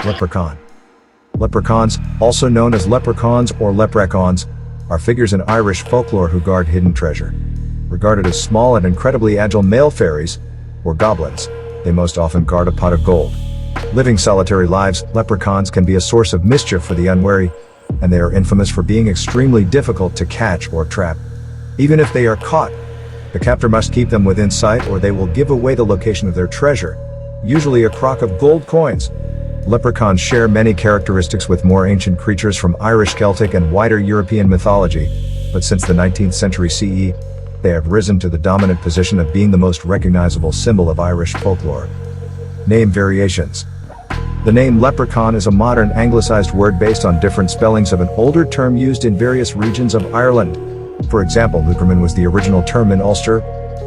Leprechaun. Leprechauns, also known as leprechauns or leprecauns, are figures in Irish folklore who guard hidden treasure. Regarded as small and incredibly agile male fairies, or goblins, they most often guard a pot of gold. Living solitary lives, leprechauns can be a source of mischief for the unwary, and they are infamous for being extremely difficult to catch or trap. Even if they are caught, the captor must keep them within sight or they will give away the location of their treasure, usually a crock of gold coins. Leprechauns share many characteristics with more ancient creatures from Irish Celtic and wider European mythology, but since the 19th century CE, they have risen to the dominant position of being the most recognizable symbol of Irish folklore. Name variations. The name leprechaun is a modern anglicized word based on different spellings of an older term used in various regions of Ireland. For example, Leprechaun was the original term in Ulster,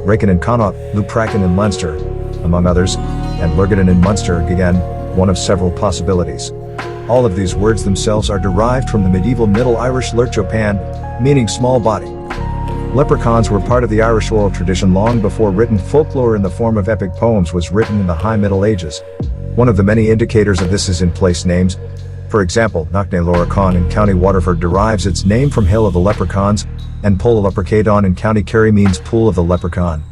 Wrekin in Connaught, Leprechaun in Leinster, among others, and Lurgadan in Munster, again, one of several possibilities. All of these words themselves are derived from the medieval Middle Irish Leprechaun, meaning small body. Leprechauns were part of the Irish oral tradition long before written folklore in the form of epic poems was written in the High Middle Ages. One of the many indicators of this is in place names. For example, Knocknae in County Waterford derives its name from Hill of the Leprechauns, and Poll Leprechaun in County Kerry means Pool of the Leprechaun.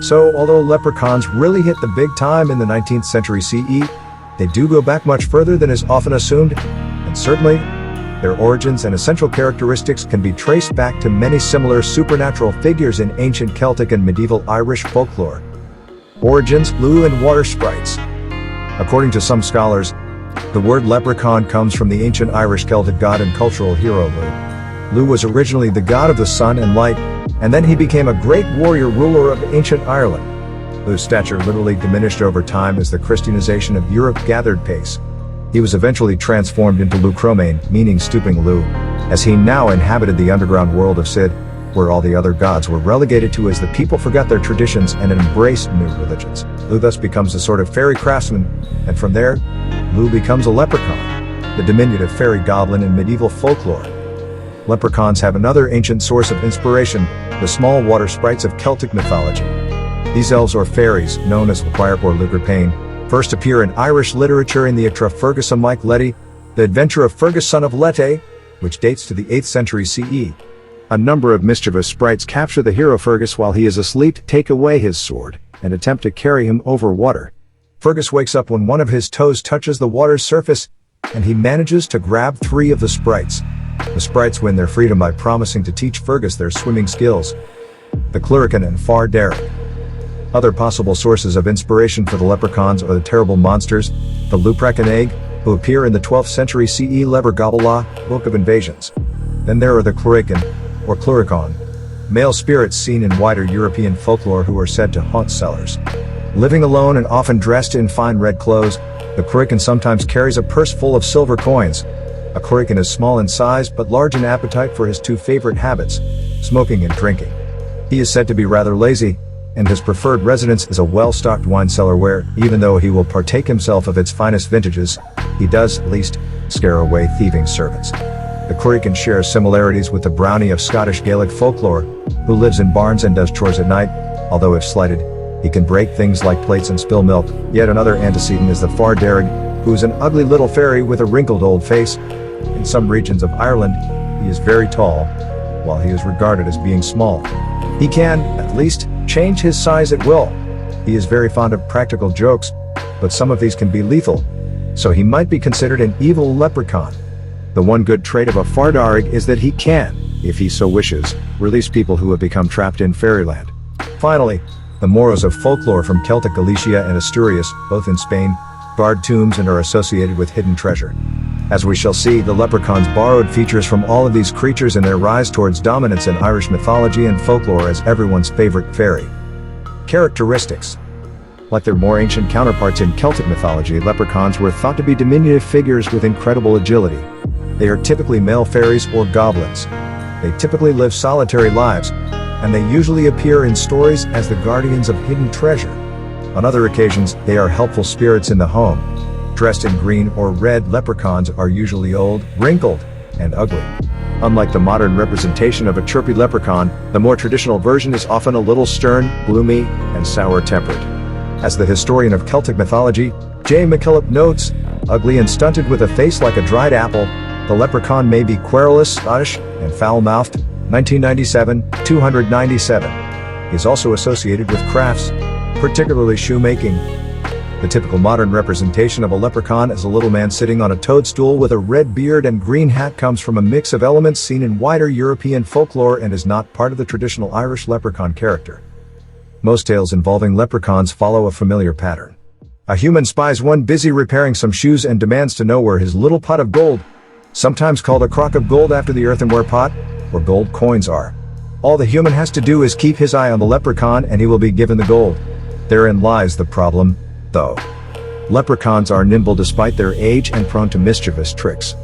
So, although leprechauns really hit the big time in the 19th century CE, they do go back much further than is often assumed, and certainly, their origins and essential characteristics can be traced back to many similar supernatural figures in ancient Celtic and medieval Irish folklore. Origins: Lugh and water sprites. According to some scholars, the word leprechaun comes from the ancient Irish Celtic god and cultural hero Lugh. Lugh was originally the god of the sun and light, and then he became a great warrior ruler of ancient Ireland. Lugh's stature literally diminished over time as the Christianization of Europe gathered pace. He was eventually transformed into Lugh Cromain, meaning stooping Lugh, as he now inhabited the underground world of Sid, where all the other gods were relegated to as the people forgot their traditions and embraced new religions. Lugh thus becomes a sort of fairy craftsman, and from there, Lugh becomes a leprechaun, the diminutive fairy goblin in medieval folklore. Leprechauns have another ancient source of inspiration, the small water sprites of Celtic mythology. These elves or fairies, known as Lequirc or Lugrapain, first appear in Irish literature in the Itra Fergus of Mike Letty, The Adventure of Fergus son of Lete, which dates to the 8th century CE. A number of mischievous sprites capture the hero Fergus while he is asleep, take away his sword, and attempt to carry him over water. Fergus wakes up when one of his toes touches the water's surface, and he manages to grab 3 of the sprites. The sprites win their freedom by promising to teach Fergus their swimming skills. The Clurican and Far Derek. Other possible sources of inspiration for the leprechauns are the terrible monsters, the Leprechaun egg, who appear in the 12th century CE Lever Gabbalah, Book of Invasions. Then there are the Clurican, or Cluricaun, male spirits seen in wider European folklore who are said to haunt cellars. Living alone and often dressed in fine red clothes, the Clurican sometimes carries a purse full of silver coins. A Clurican is small in size but large in appetite for his 2 favorite habits, smoking and drinking. He is said to be rather lazy, and his preferred residence is a well-stocked wine cellar where, even though he will partake himself of its finest vintages, he does, at least, scare away thieving servants. The Clurican shares similarities with the brownie of Scottish Gaelic folklore, who lives in barns and does chores at night, although if slighted, he can break things like plates and spill milk. Yet another antecedent is the Far Derek, who is an ugly little fairy with a wrinkled old face. In some regions of Ireland, he is very tall, while he is regarded as being small. He can, at least, change his size at will. He is very fond of practical jokes, but some of these can be lethal, so he might be considered an evil leprechaun. The one good trait of a Far Derek is that he can, if he so wishes, release people who have become trapped in fairyland. Finally, the Moros of folklore from Celtic Galicia and Asturias, both in Spain, guard tombs and are associated with hidden treasure. As we shall see, the leprechauns borrowed features from all of these creatures in their rise towards dominance in Irish mythology and folklore as everyone's favorite fairy. Characteristics. Like their more ancient counterparts in Celtic mythology, leprechauns were thought to be diminutive figures with incredible agility. They are typically male fairies or goblins. They typically live solitary lives, and they usually appear in stories as the guardians of hidden treasure. On other occasions, they are helpful spirits in the home. Dressed in green or red, leprechauns are usually old, wrinkled, and ugly. Unlike the modern representation of a chirpy leprechaun, the more traditional version is often a little stern, gloomy, and sour-tempered. As the historian of Celtic mythology, J. MacKillop notes, Ugly and stunted with a face like a dried apple, the leprechaun may be querulous, oddish, and foul-mouthed. 1997, 297. He is also associated with crafts, particularly shoemaking. The typical modern representation of a leprechaun as a little man sitting on a toadstool with a red beard and green hat comes from a mix of elements seen in wider European folklore and is not part of the traditional Irish leprechaun character. Most tales involving leprechauns follow a familiar pattern. A human spies one busy repairing some shoes and demands to know where his little pot of gold, sometimes called a crock of gold after the earthenware pot, or gold coins are. All the human has to do is keep his eye on the leprechaun and he will be given the gold. Therein lies the problem, though. Leprechauns are nimble despite their age and prone to mischievous tricks.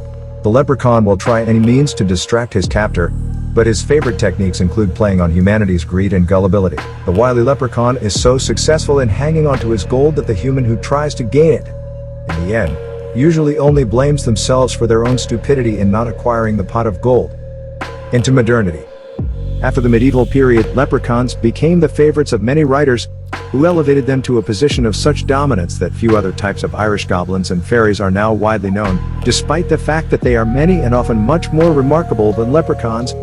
The leprechaun will try any means to distract his captor, but his favorite techniques include playing on humanity's greed and gullibility. The wily leprechaun is so successful in hanging onto his gold that the human who tries to gain it, in the end, usually only blames themselves for their own stupidity in not acquiring the pot of gold. Into modernity. After the medieval period, leprechauns became the favorites of many writers, who elevated them to a position of such dominance that few other types of Irish goblins and fairies are now widely known, despite the fact that they are many and often much more remarkable than leprechauns.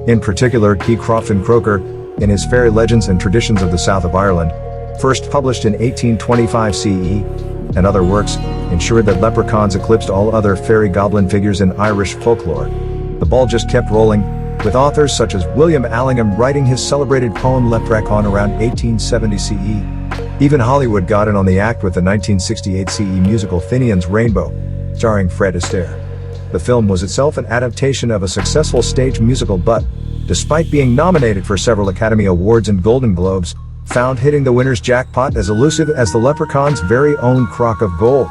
In particular, T. Crofton Croker, in his Fairy Legends and Traditions of the South of Ireland, first published in 1825 CE, and other works, ensured that leprechauns eclipsed all other fairy goblin figures in Irish folklore. The ball just kept rolling, with authors such as William Allingham writing his celebrated poem Leprechaun around 1870 CE. Even Hollywood got in on the act with the 1968 CE musical Finian's Rainbow, starring Fred Astaire. The film was itself an adaptation of a successful stage musical but, despite being nominated for several Academy Awards and Golden Globes, found hitting the winner's jackpot as elusive as the leprechaun's very own crock of gold.